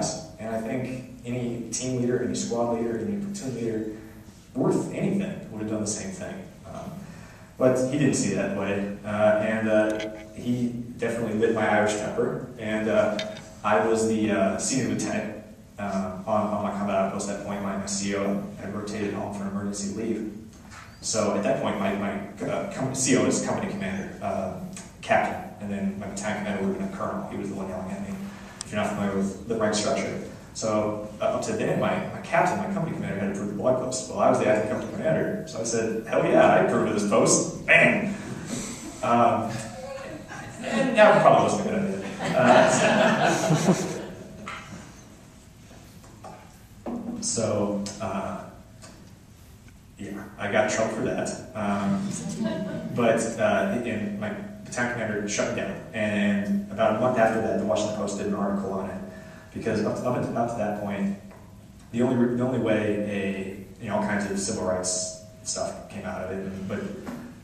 guys. And I think any team leader, any squad leader, any platoon leader, worth anything, would have done the same thing. But he didn't see that way, and he definitely lit my Irish temper. And I was the senior lieutenant on my combat outpost at that point. My CO had rotated home for emergency leave. So at that point, my CO is company commander, captain, and then my battalion commander would have been a colonel. He was the one yelling at me, if you're not familiar with the rank structure. So up to then, my captain, my company commander, had approved the blog post. Well, I was the acting company commander, so I said, hell yeah, I approve of this post. Bang! And that probably wasn't a good idea. Yeah, I got in trouble for that. And my battalion commander shut me down. And about a month after that, the Washington Post did an article on it. Because up to that point, the only way all kinds of civil rights stuff came out of it. But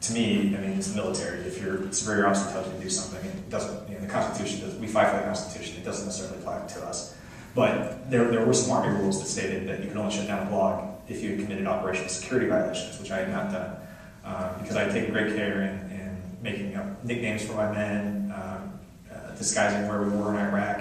to me, I mean, it's the military. If your superior officer tells you to do something, it doesn't. The Constitution does. We fight for the Constitution. It doesn't necessarily apply to us. But there were some Army rules that stated that you could only shut down a blog if you had committed operational security violations, which I had not done, because I had taken great care in making up nicknames for my men, disguising where we were in Iraq.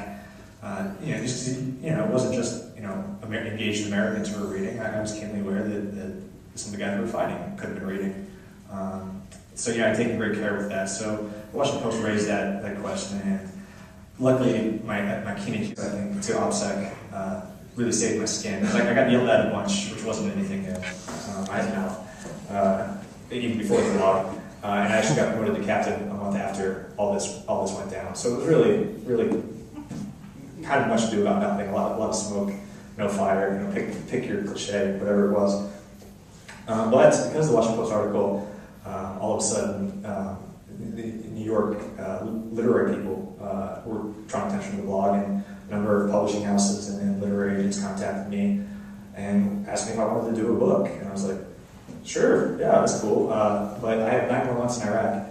It wasn't just engaged Americans who were reading. I was keenly aware that some of the guys who were fighting could have been reading. I'd taken great care with that. So the Washington Post raised that question, and luckily my keen IQ, I think, to OPSEC really saved my skin. I got yelled at a bunch, which wasn't anything new. I had now, even before the blog. And I actually got promoted to captain a month after all this went down. So it was really kind of much to do about nothing. A lot of smoke, no fire. Pick your cliche, whatever it was. But because of the Washington Post article, all of a sudden, the New York literary people were drawing attention to the blog, and a number of publishing houses and literary agents contacted me and asked me if I wanted to do a book. And I was like, sure, yeah, that's cool. But I have 9 more months in Iraq,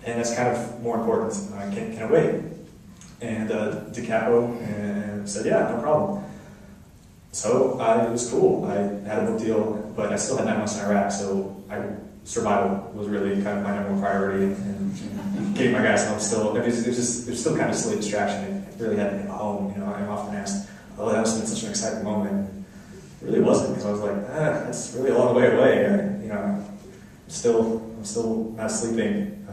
and that's kind of more important. Can I wait? And DeCapo and said, yeah, no problem. So it was cool. I had a book deal, but I still had 9 months in Iraq, so survival was really kind of my number one priority, and getting my guys home still. It was still kind of a silly distraction. It really had to hit home. I'm often asked, oh, that must have been such an exciting moment. It really wasn't, because I was like, that's really a long way away. I'm still not sleeping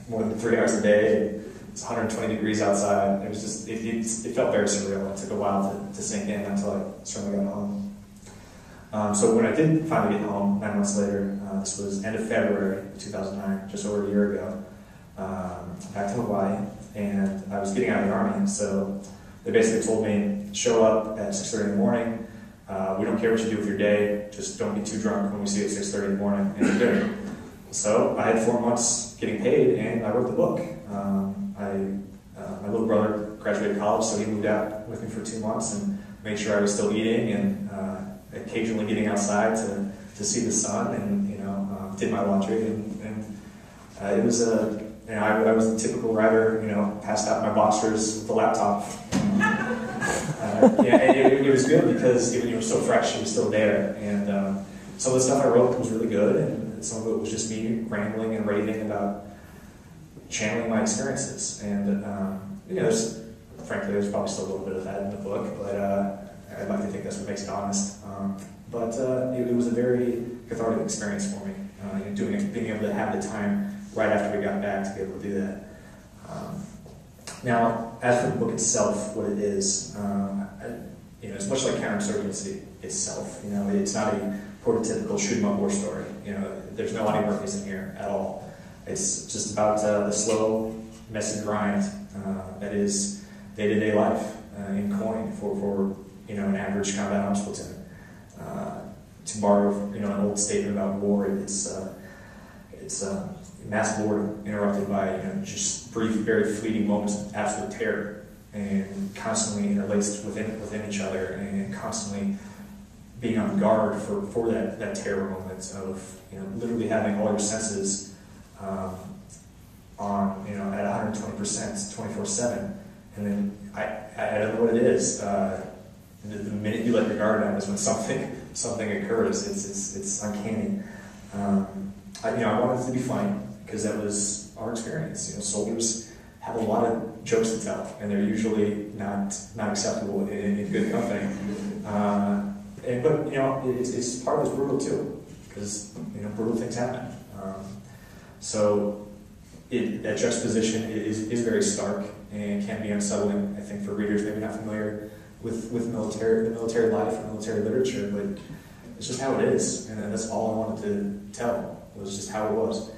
more than 3 hours a day. It's 120 degrees outside. It was just, it felt very surreal. It took a while to sink in until I certainly got home. So when I did finally get home, 9 months later, this was end of February 2009, just over a year ago, back to Hawaii, and I was getting out of the Army. So they basically told me, show up at 6:30 in the morning. We don't care what you do with your day, just don't get too drunk when we see you at 6:30 in the morning, and you're good. So I had 4 months getting paid, and I wrote the book. My little brother graduated college, so he moved out with me for 2 months and made sure I was still eating and occasionally getting outside to see the sun, and did my laundry, and it was I was the typical writer, passed out in my boxers with the laptop. It was good because it was so fresh, it was still there, and some of the stuff I wrote was really good, and some of it was just me rambling and raving about channeling my experiences, and frankly, there's probably still a little bit of that in the book, but I'd like to think that's what makes it honest. But it was a very cathartic experience for me, being able to have the time right after we got back to be able to do that. Now, as for the book itself, what it is, it's much like counterinsurgency itself. It's not a prototypical shoot 'em up war story. There's no Audie Murphys in here at all. It's just about the slow, messy grind that is day-to-day life in coin for an average combat arms platoon. To borrow an old statement about war, it's mass boredom interrupted by just brief, very fleeting moments of absolute terror, and constantly interlaced within each other, and constantly being on guard for that terror moment of literally having all your senses on at 120%, 24/7, And then I don't know what it is. The minute you let your guard down is when something occurs. It's uncanny. I wanted it to be funny because that was our experience. soldiers have a lot of jokes to tell, and they're usually not acceptable in good company. But it's part of it's brutal too, because brutal things happen. So that juxtaposition is very stark and can be unsettling, I think, for readers maybe not familiar with the military life or military literature, but it's just how it is, and that's all I wanted to tell, was just how it was.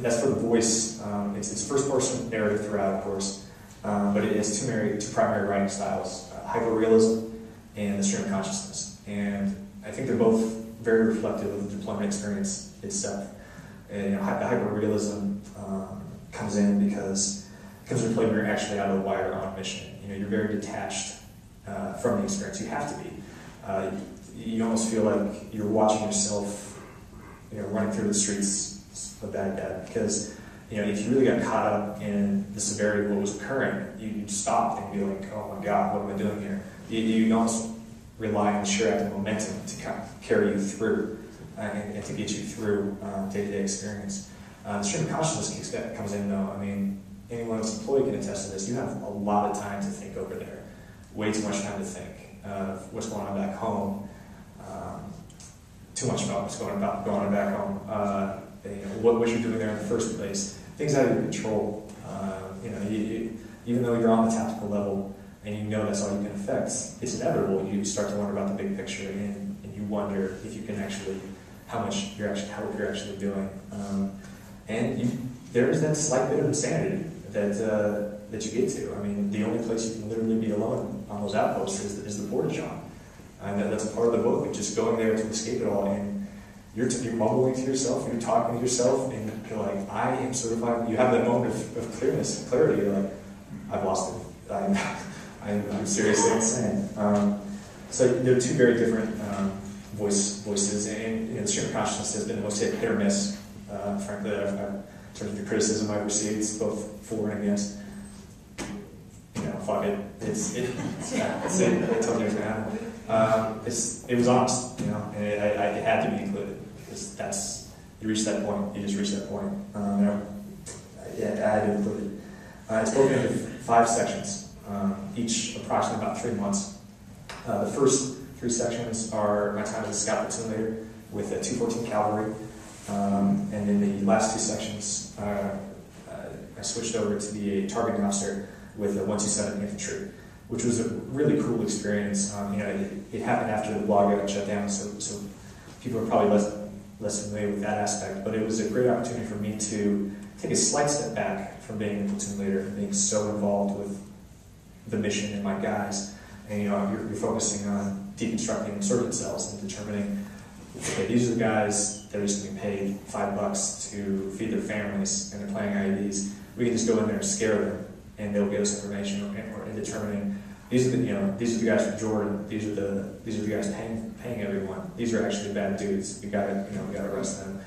As for the voice, it's first-person narrative throughout, of course, but it has two primary writing styles, hyperrealism and the stream of consciousness. And I think they're both very reflective of the deployment experience itself. And the hyperrealism comes in because it comes into play when you're actually out of the wire on a mission. You're very detached from the experience. You have to be. You almost feel like you're watching yourself, running through the streets of Baghdad, because if you really got caught up in the severity of what was occurring, you'd stop and be like, oh my God, what am I doing here? You almost rely on the sheer act of momentum to kind of carry you through and to get you through day-to-day experience. The stream of consciousness comes in, though. I mean, anyone who's employed can attest to this. You have a lot of time to think over there. Way too much time to think of what's going on back home. Too much about what's going on back home. What you're doing there in the first place. Things out of your control. Even though you're on the tactical level and that's all you can affect, it's inevitable. You start to wonder about the big picture, and you wonder if you can actually, how you're actually doing. There's that slight bit of insanity that you get to. I mean, the only place you can literally be alone on those outposts is the portage on. And that's a part of the book, just going there to escape it all. And you're mumbling to yourself, you're talking to yourself, and you're like, I am certified. You have that moment of clarity. You're like, I've lost it. I'm seriously insane. So there are two very different voices, and the stream of consciousness has been the most hit or miss. Frankly, in terms of the criticism I've received, both for and against. Fuck it. It's it. I told you it was gonna happen. It was honest, and it had to be included, because you reach that point. You just reach that point. I had to include it. It's broken into 5 sections, each approximately about 3 months. The first 3 sections are my time as a scout platoon leader with the 214 Cavalry, and then the last 2 sections I switched over to be a targeting officer with the 127 Infantry, which was a really cool experience. It happened after the blog got shut down, so people are probably less familiar with that aspect, but it was a great opportunity for me to take a slight step back from being a platoon leader and being so involved with the mission and my guys. And you're focusing on deconstructing insurgent cells and determining, okay, these are the guys that are just getting paid $5 to feed their families, and they're playing IEDs. We can just go in there and scare them, and they'll give us information, or in determining these are the guys from Jordan. These are the guys paying everyone. These are actually bad dudes. We gotta arrest them.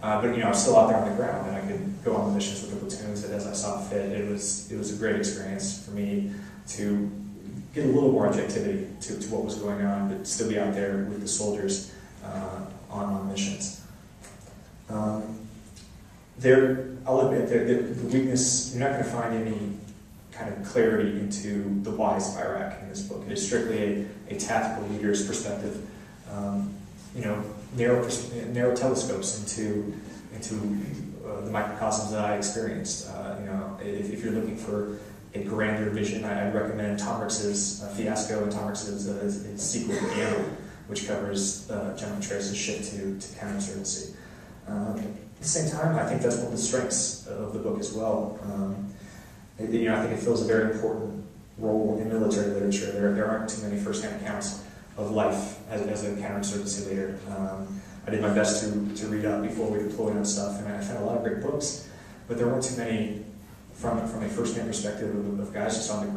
But I'm still out there on the ground, and I could go on the missions with the platoons as I saw fit. It was a great experience for me to get a little more objectivity to what was going on, but still be out there with the soldiers on missions. I'll admit, the weakness, you're not going to find any kind of clarity into the whys of Iraq in this book. It is strictly a tactical leader's perspective. Narrow telescopes into the microcosms that I experienced. If you're looking for a grander vision, I'd recommend Tom Rix's Fiasco and Tom Rix's his sequel, Gallagher, which covers General Petraeus' shift to counterinsurgency. At the same time, I think that's one of the strengths of the book as well. I think it fills a very important role in military literature. There aren't too many first-hand accounts of life as a counterinsurgency leader. I did my best to read up before we deployed and stuff, and I found a lot of great books, but there weren't too many from a first-hand perspective of guys just on the ground.